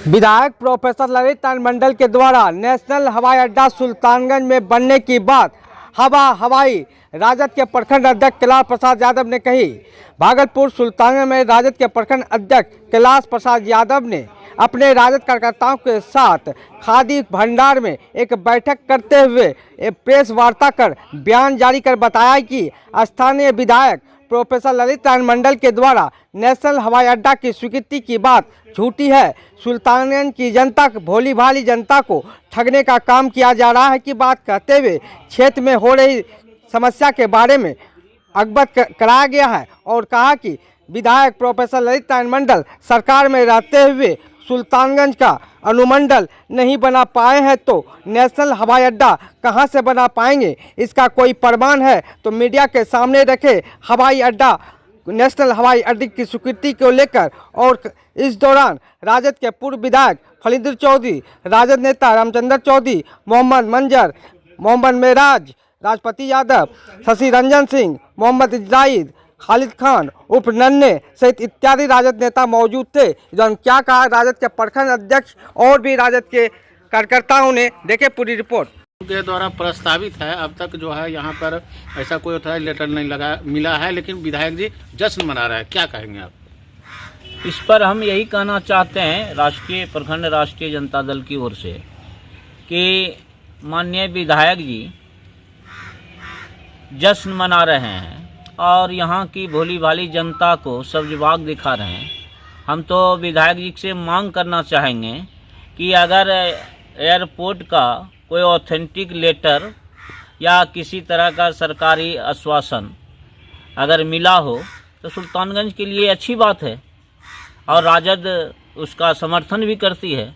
विधायक प्रोफेसर ललित नारायण मंडल के द्वारा नेशनल हवाई अड्डा सुल्तानगंज में बनने की बात हवाई राजद के प्रखंड अध्यक्ष कैलाश प्रसाद यादव ने कही। भागलपुर सुल्तानगंज में राजद के प्रखंड अध्यक्ष कैलाश प्रसाद यादव ने अपने राजद कार्यकर्ताओं के साथ खादी भंडार में एक बैठक करते हुए प्रेस वार्ता कर बयान जारी कर बताया कि स्थानीय विधायक प्रोफेसर ललित नारायण मंडल के द्वारा नेशनल हवाई अड्डा की स्वीकृति की बात झूठी है। सुल्तानगंज की जनता, भोली भाली जनता को ठगने का काम किया जा रहा है की बात कहते हुए क्षेत्र में हो रही समस्या के बारे में अवगत कराया गया है और कहा कि विधायक प्रोफेसर ललित नारायण मंडल सरकार में रहते हुए सुल्तानगंज का अनुमंडल नहीं बना पाए हैं तो नेशनल हवाई अड्डा कहां से बना पाएंगे। इसका कोई प्रमाण है तो मीडिया के सामने रखे। हवाई अड्डा नेशनल हवाई अड्डे की स्वीकृति को लेकर और इस दौरान राजद के पूर्व विधायक फलींद्र चौधरी, राजद नेता रामचंद्र चौधरी, मोहम्मद मंजर, मोहम्मद मेराज, राजपति यादव, शशि रंजन सिंह, मोहम्मद इजराइल, खालिद खान उर्फ नन्हे सहित इत्यादि राजद नेता मौजूद थे। जन क्या कहा राजद के प्रखंड अध्यक्ष और भी राजद के कार्यकर्ताओं ने, देखे पूरी रिपोर्ट। के द्वारा प्रस्तावित है, अब तक जो है यहाँ पर ऐसा कोई अथॉरिटी लेटर नहीं मिला है, लेकिन विधायक जी जश्न मना रहे हैं, क्या कहेंगे आप इस पर? हम यही कहना चाहते हैं राष्ट्रीय प्रखंड राष्ट्रीय जनता दल की ओर से कि माननीय विधायक जी जश्न मना रहे हैं और यहाँ की भोली भाली जनता को सब्जबाग दिखा रहे हैं। हम तो विधायक जी से मांग करना चाहेंगे कि अगर एयरपोर्ट का कोई ऑथेंटिक लेटर या किसी तरह का सरकारी आश्वासन अगर मिला हो तो सुल्तानगंज के लिए अच्छी बात है और राजद उसका समर्थन भी करती है।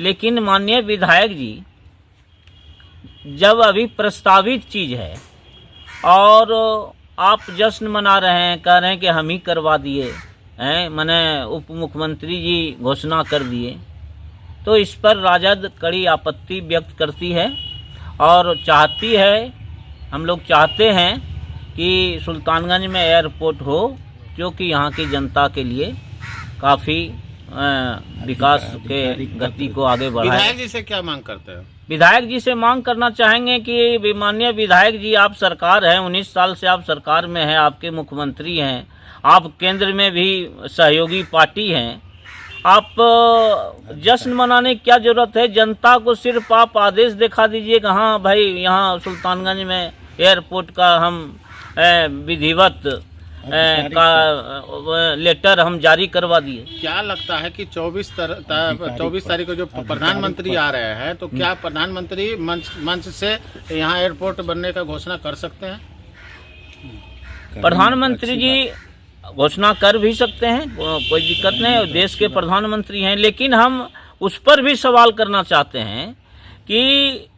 लेकिन माननीय विधायक जी, जब अभी प्रस्तावित चीज़ है और आप जश्न मना रहे हैं, कह रहे हैं कि हम ही करवा दिए हैं, माने उप मुख्यमंत्री जी घोषणा कर दिए, तो इस पर राजद कड़ी आपत्ति व्यक्त करती है और चाहती है, हम लोग चाहते हैं कि सुल्तानगंज में एयरपोर्ट हो जो कि यहाँ की जनता के लिए काफ़ी विकास के गति को आगे बढ़ाए। विधायक जी से क्या मांग करते हैं? विधायक जी से मांग करना चाहेंगे कि माननीय विधायक जी, आप सरकार हैं, 19 साल से आप सरकार में हैं, आपके मुख्यमंत्री हैं, आप केंद्र में भी सहयोगी पार्टी हैं, आप जश्न मनाने की क्या ज़रूरत है? जनता को सिर्फ आप आदेश दिखा दीजिए कि हाँ भाई यहाँ सुल्तानगंज में एयरपोर्ट का हम विधिवत का लेटर हम जारी करवा दिए। क्या लगता है कि 24 तारीख को जो प्रधानमंत्री आ रहे हैं, तो क्या प्रधानमंत्री मंच से यहाँ एयरपोर्ट बनने का घोषणा कर सकते हैं? प्रधानमंत्री जी घोषणा कर भी सकते हैं, कोई दिक्कत नहीं, देश के प्रधानमंत्री हैं। लेकिन हम उस पर भी सवाल करना चाहते हैं कि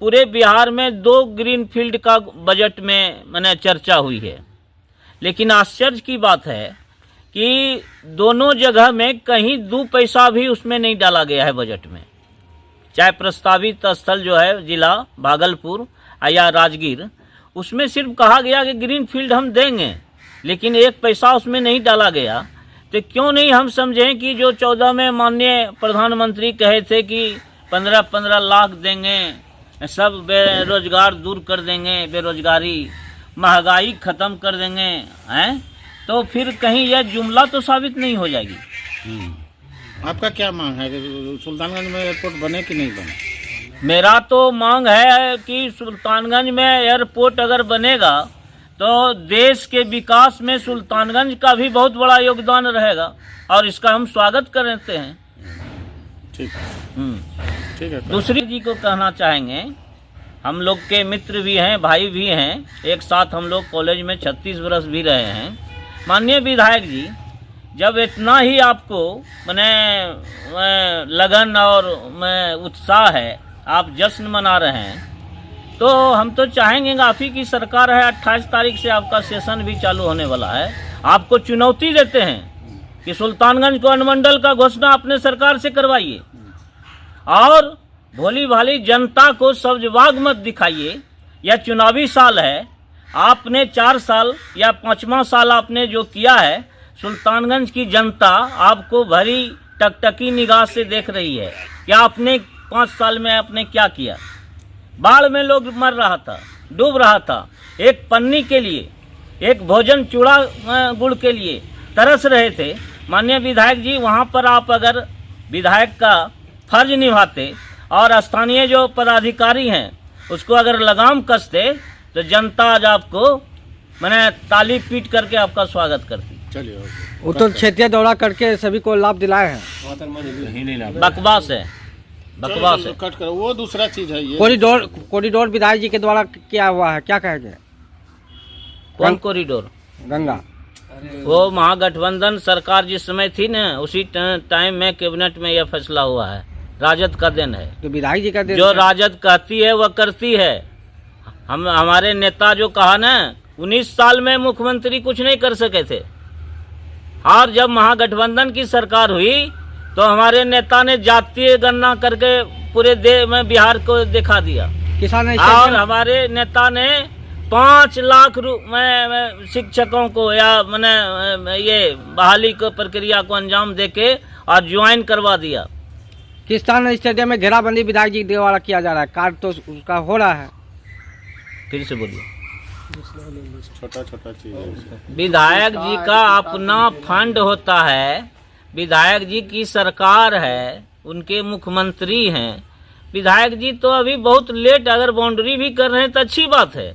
पूरे बिहार में 2 ग्रीन फील्ड का बजट में मैंने चर्चा हुई है, लेकिन आश्चर्य की बात है कि दोनों जगह में कहीं 2 पैसा भी उसमें नहीं डाला गया है बजट में। चाहे प्रस्तावित स्थल जो है जिला भागलपुर या राजगीर, उसमें सिर्फ कहा गया कि ग्रीन फील्ड हम देंगे, लेकिन 1 पैसा उसमें नहीं डाला गया। तो क्यों नहीं हम समझें कि जो 14 में माननीय प्रधानमंत्री कहे थे कि 15-15 लाख देंगे, सब बेरोजगार दूर कर देंगे, बेरोजगारी महंगाई ख़त्म कर देंगे, हैं, तो फिर कहीं यह जुमला तो साबित नहीं हो जाएगी। आपका क्या मांग है कि सुल्तानगंज में एयरपोर्ट बने कि नहीं बने? मेरा तो मांग है कि सुल्तानगंज में एयरपोर्ट अगर बनेगा तो देश के विकास में सुल्तानगंज का भी बहुत बड़ा योगदान रहेगा और इसका हम स्वागत करते हैं। ठीक है। दूसरी जी को कहना चाहेंगे, हम लोग के मित्र भी हैं, भाई भी हैं, एक साथ हम लोग कॉलेज में 36 वर्ष भी रहे हैं। माननीय विधायक जी, जब इतना ही आपको मैंने लगन और उत्साह है, आप जश्न मना रहे हैं, तो हम तो चाहेंगे, आप ही की सरकार है, 28 तारीख से आपका सेशन भी चालू होने वाला है, आपको चुनौती देते हैं कि सुल्तानगंज को अनुमंडल का घोषणा अपने सरकार से करवाइए और भोली भाली जनता को सब्जबाग मत दिखाइए। यह चुनावी साल है, आपने 4 साल या 5वां साल आपने जो किया है, सुल्तानगंज की जनता आपको भरी टकटकी निगाह से देख रही है कि आपने 5 साल में आपने क्या किया। बाढ़ में लोग मर रहा था, डूब रहा था, एक पन्नी के लिए, एक भोजन चूड़ा गुड़ के लिए तरस रहे थे। माननीय विधायक जी, वहाँ पर आप अगर विधायक का फर्ज निभाते और स्थानीय जो पदाधिकारी हैं उसको अगर लगाम कसते तो जनता आज आपको मैंने ताली पीट करके आपका स्वागत करती। चलिए वो तो क्षेत्रीय दौरा करके सभी को लाभ दिलाए हैं। बकवास है, बकवास है। कट करो, वो दूसरा चीज है। ये कॉरिडोर विधायक जी के द्वारा किया हुआ है, क्या कहेंगे? कौन कॉरिडोर? गंगा। वो महागठबंधन सरकार जिस समय थी ना, उसी टाइम में कैबिनेट में यह फैसला हुआ है। राजद का दिन है, तो विधायक जी का दिन जो राजद कहती है वह करती है। हमारे नेता जो कहा ना, 19 साल में मुख्यमंत्री कुछ नहीं कर सके थे, और जब महागठबंधन की सरकार हुई तो हमारे नेता ने जातीय गणना करके पूरे देश में बिहार को दिखा दिया। किसान और हमारे नेता ने 5 लाख में शिक्षकों को या मैंने ये बहाली को प्रक्रिया को अंजाम देके और ज्वाइन करवा दिया। किसान स्टेडियम में घेराबंदी विधायक जी द्वारा किया जा रहा है, कार्य तो उसका हो रहा है। फिर से बोलिए। छोटा छोटा चीज है। विधायक जी का अपना फंड होता है, विधायक जी की सरकार है, उनके मुख्यमंत्री हैं। विधायक जी तो अभी बहुत लेट अगर बाउंड्री भी कर रहे हैं तो अच्छी बात है,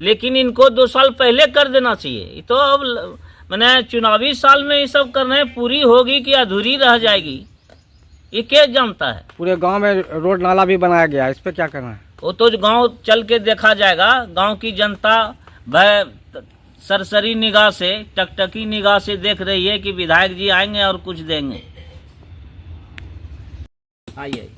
लेकिन इनको 2 साल पहले कर देना चाहिए। ये तो अब मैंने चुनावी साल में ये सब कर रहे हैं, पूरी होगी कि अधूरी रह जाएगी ये क्या जानता है। पूरे गांव में रोड नाला भी बनाया गया है, इस पे क्या करना है? वो तो गांव चल के देखा जाएगा। गांव की जनता वह सरसरी निगाह से, टकटकी निगाह से देख रही है कि विधायक जी आएंगे और कुछ देंगे। आइए।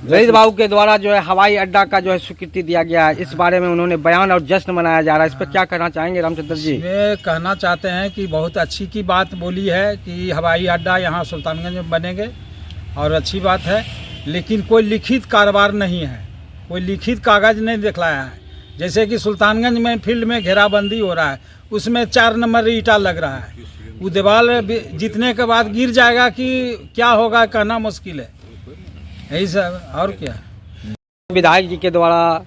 रईस बाबू के द्वारा जो है हवाई अड्डा का जो है स्वीकृति दिया गया है, इस बारे में उन्होंने बयान और जश्न मनाया जा रहा है, इस पर क्या कहना चाहेंगे रामचंद्र जी? वे कहना चाहते हैं कि बहुत अच्छी की बात बोली है कि हवाई अड्डा यहाँ सुल्तानगंज में बनेंगे, और अच्छी बात है, लेकिन कोई लिखित कारोबार नहीं है, कोई लिखित कागज नहीं दिखलाया है। जैसे कि सुल्तानगंज में फील्ड में घेराबंदी हो रहा है, उसमें 4 नंबर ईटा लग रहा है, वो दीवार जीतने के बाद गिर जाएगा कि क्या होगा कहना मुश्किल है। यही सब, और क्या। विधायक जी के द्वारा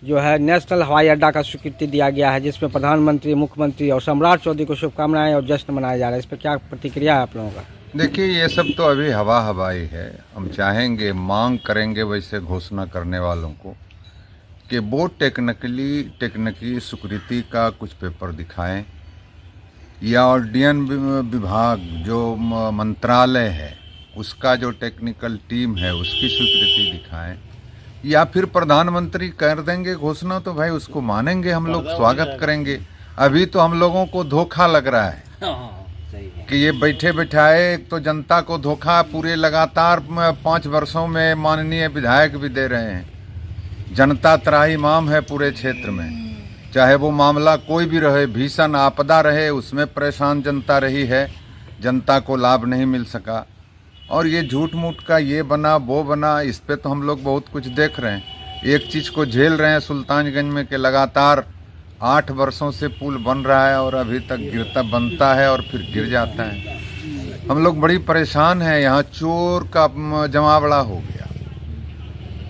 जो है नेशनल हवाई अड्डा का स्वीकृति दिया गया है, जिसमें प्रधानमंत्री, मुख्यमंत्री और सम्राट चौधरी को शुभकामनाएं और जश्न मनाया जा रहा है, इस पर क्या प्रतिक्रिया है आप लोगों का? देखिए, ये सब तो अभी हवा हवाई है। हम चाहेंगे, मांग करेंगे वैसे घोषणा करने वालों को कि वो टेक्निकली स्वीकृति का कुछ पेपर दिखाएं, या उड्डयन विभाग जो मंत्रालय है उसका जो टेक्निकल टीम है उसकी स्वीकृति दिखाएं, या फिर प्रधानमंत्री कर देंगे घोषणा तो भाई उसको मानेंगे, हम लोग स्वागत करेंगे। अभी तो हम लोगों को धोखा लग रहा है कि ये बैठे बैठाए, एक तो जनता को धोखा पूरे लगातार 5 वर्षों में माननीय विधायक भी दे रहे हैं। जनता त्राहिमाम है पूरे क्षेत्र में, चाहे वो मामला कोई भी रहे, भीषण आपदा रहे, उसमें परेशान जनता रही है, जनता को लाभ नहीं मिल सका। और ये झूठ मूठ का ये बना वो बना, इस पे तो हम लोग बहुत कुछ देख रहे हैं। एक चीज़ को झेल रहे हैं सुल्तानगंज में कि लगातार 8 वर्षों से पुल बन रहा है और अभी तक बनता है और फिर गिर जाता है। हम लोग बड़ी परेशान हैं, यहाँ चोर का जमावड़ा हो गया।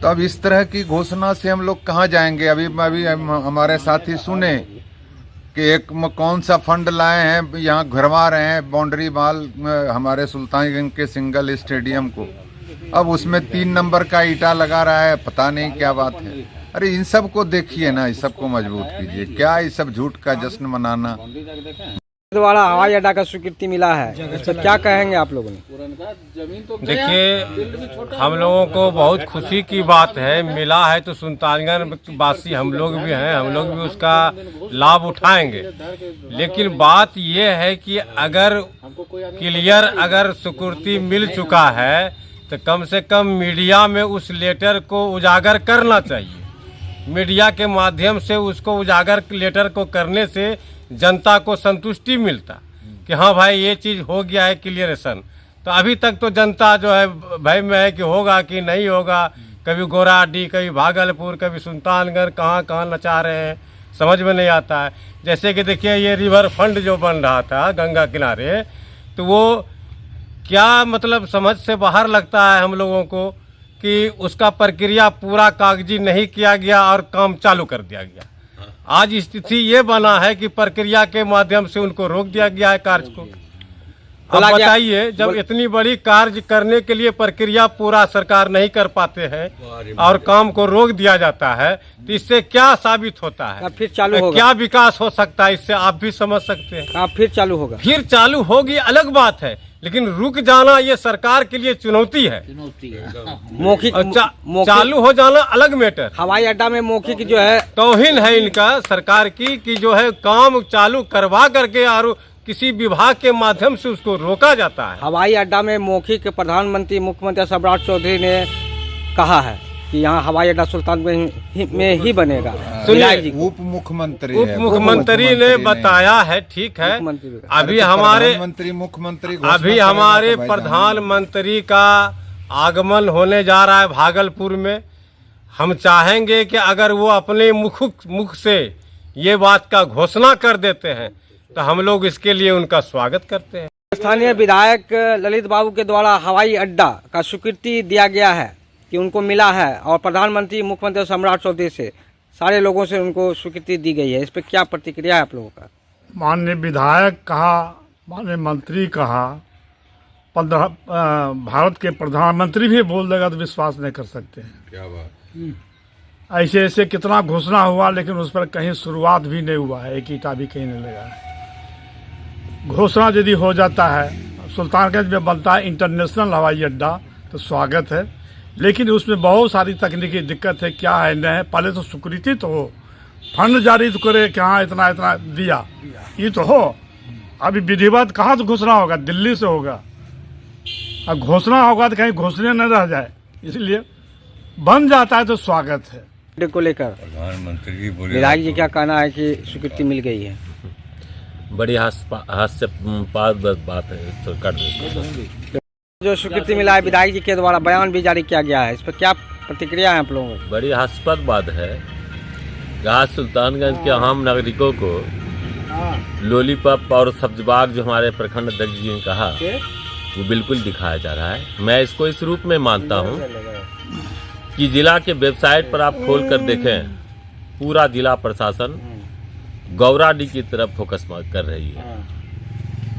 तो अब इस तरह की घोषणा से हम लोग कहाँ जाएंगे? अभी हमारे साथी सुने कि एक कौन सा फंड लाए हैं, यहाँ घरवा रहे हैं बाउंड्री वाल हमारे सुल्तानगंज के सिंगल स्टेडियम को, अब उसमें 3 नंबर का ईटा लगा रहा है, पता नहीं क्या बात है। अरे इन सब को देखिए ना, इस सब को मजबूत कीजिए, क्या इस सब झूठ का जश्न मनाना। द्वारा हवाई अड्डा का स्वीकृति मिला है, इस पर क्या कहेंगे आप लोगों ने? देखिए, हम लोगों को बहुत खुशी की बात है, मिला है तो सुल्तानगंज वासी हम लोग भी हैं, हम लोग भी उसका लाभ उठाएंगे। लेकिन बात ये है कि अगर क्लियर अगर स्वीकृति मिल चुका है तो कम से कम मीडिया में उस लेटर को उजागर करना चाहिए। मीडिया के माध्यम से उसको उजागर लेटर को करने से जनता को संतुष्टि मिलता कि हाँ भाई ये चीज़ हो गया है क्लियरेशन। तो अभी तक तो जनता जो है भय में है कि होगा कि नहीं होगा, कभी गोराडी, कभी भागलपुर, कभी सुल्तानगंज, कहाँ कहाँ नचा रहे हैं, समझ में नहीं आता है। जैसे कि देखिए ये रिवर फंड जो बन रहा था गंगा किनारे, तो वो क्या मतलब समझ से बाहर लगता है हम लोगों को कि उसका प्रक्रिया पूरा कागजी नहीं किया गया और काम चालू कर दिया गया। आज स्थिति ये बना है कि प्रक्रिया के माध्यम से उनको रोक दिया गया है कार्य को। अब बताइए, जब इतनी बड़ी कार्य करने के लिए प्रक्रिया पूरा सरकार नहीं कर पाते हैं और काम को रोक दिया जाता है, तो इससे क्या साबित होता है, फिर चालू होगा, क्या विकास हो सकता है, इससे आप भी समझ सकते हैं। फिर चालू होगा, फिर चालू होगी अलग बात है, लेकिन रुक जाना ये सरकार के लिए चुनौती है। मौखिक चालू हो जाना अलग मैटर। हवाई अड्डा में मौखिक जो है तौहीन है इनका सरकार की कि जो है काम चालू करवा करके और किसी विभाग के माध्यम से उसको रोका जाता है। हवाई अड्डा में मौखिक प्रधानमंत्री मुख्यमंत्री सम्राट चौधरी ने कहा है कि यहाँ हवाई अड्डा सुल्तानगंज में ही बनेगा। सुनिए, उप मुख्यमंत्री ने बताया है, ठीक है। अभी हमारे प्रधानमंत्री का आगमन होने जा रहा है भागलपुर में। हम चाहेंगे कि अगर वो अपने मुख से ये बात का घोषणा कर देते हैं तो हम लोग इसके लिए उनका स्वागत करते हैं। स्थानीय विधायक ललित बाबू के द्वारा हवाई अड्डा का स्वीकृति दिया गया है कि उनको मिला है, और प्रधानमंत्री मुख्यमंत्री सम्राट चौधरी से सारे लोगों से उनको स्वीकृति दी गई है। इस पर क्या प्रतिक्रिया है आप लोगों का? माननीय विधायक कहा, माननीय मंत्री कहा, भारत के प्रधानमंत्री भी बोल देगा तो विश्वास नहीं कर सकते हैं। क्या बात। ऐसे ऐसे कितना घोषणा हुआ, लेकिन उस पर कहीं शुरुआत भी नहीं हुआ है, एक ईंटा भी कहीं नहीं लगा है। घोषणा यदि हो जाता है, सुल्तानगंज में बनता है इंटरनेशनल हवाई अड्डा, तो स्वागत है, लेकिन उसमें बहुत सारी तकनीकी दिक्कत है। क्या है, नहीं है, पहले तो स्वीकृति तो हो, फंड जारी तो करे कि हाँ इतना इतना दिया, ये तो हो। अभी विधिवत कहाँ से घोषणा होगा, दिल्ली से होगा, अब घोषणा होगा तो कहीं घोषणा न रह जाए, इसलिए बन जाता है तो स्वागत है। को लेकर प्रधानमंत्री विधायक जी क्या कहना है कि स्वीकृति मिल गई है? बड़ी हास्यास्पद बात है सरकार। जो स्वीकृति मिला है विधायक जी के द्वारा, बयान भी जारी किया गया है, इस पर क्या प्रतिक्रिया है आप लोगों की? बड़ी हास्यास्पद बात है। आज सुल्तानगंज के आम नागरिकों को लॉलीपॉप और सब्जबाग जो हमारे प्रखंड अध्यक्ष जी ने कहा, वो बिल्कुल दिखाया जा रहा है। मैं इसको इस रूप में मानता हूँ कि जिला के वेबसाइट पर आप खोल कर देखें, पूरा जिला प्रशासन गौराडी की तरफ फोकस कर रही है।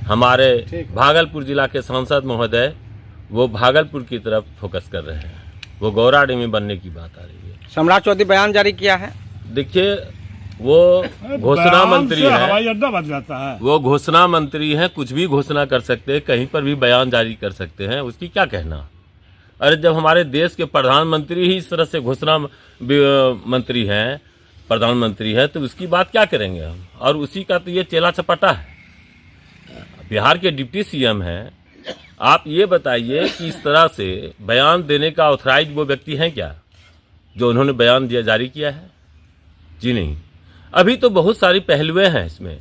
हमारे भागलपुर जिला के सांसद महोदय वो भागलपुर की तरफ फोकस कर रहे हैं, वो गौराडी में बनने की बात आ रही है। सम्राट चौधरी बयान जारी किया है। देखिए, वो घोषणा मंत्री है, हवाई अड्डा बन जाता है। वो घोषणा मंत्री हैं, कुछ भी घोषणा कर सकते हैं, कहीं पर भी बयान जारी कर सकते हैं, उसकी क्या कहना। अरे जब हमारे देश के प्रधानमंत्री ही इस तरह से घोषणा मंत्री हैं, प्रधानमंत्री है, तो उसकी बात क्या करेंगे हम। और उसी का तो ये चेला चपाटा है। बिहार के डिप्टी सीएम हैं, आप ये बताइए कि इस तरह से बयान देने का ऑथराइज वो व्यक्ति हैं क्या जो उन्होंने बयान दिया जारी किया है? जी नहीं। अभी तो बहुत सारी पहलुएं हैं इसमें,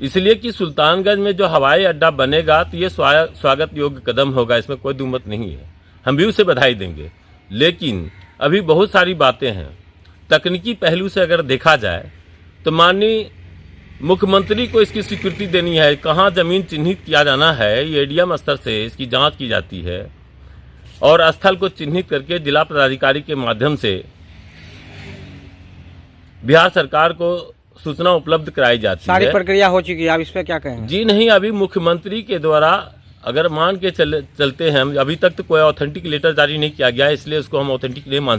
इसलिए कि सुल्तानगंज में जो हवाई अड्डा बनेगा तो ये स्वागत योग्य कदम होगा, इसमें कोई दुमत नहीं है। हम भी उसे बधाई देंगे, लेकिन अभी बहुत सारी बातें हैं। तकनीकी पहलू से अगर देखा जाए तो माननीय मुख्यमंत्री को इसकी स्वीकृति देनी है। कहाँ ज़मीन चिन्हित किया जाना है, ये एडीएम स्तर से इसकी जांच की जाती है, और स्थल को चिन्हित करके जिला पदाधिकारी के माध्यम से बिहार सरकार को सूचना उपलब्ध कराई जाती है। सारी प्रक्रिया हो चुकी है, आप इस पर क्या कहेंगे? जी नहीं, अभी मुख्यमंत्री के द्वारा अगर मान के चलते हैं, अभी तक तो कोई ऑथेंटिक लेटर जारी नहीं किया गया है, इसलिए उसको हम ऑथेंटिक नहीं मान सकते।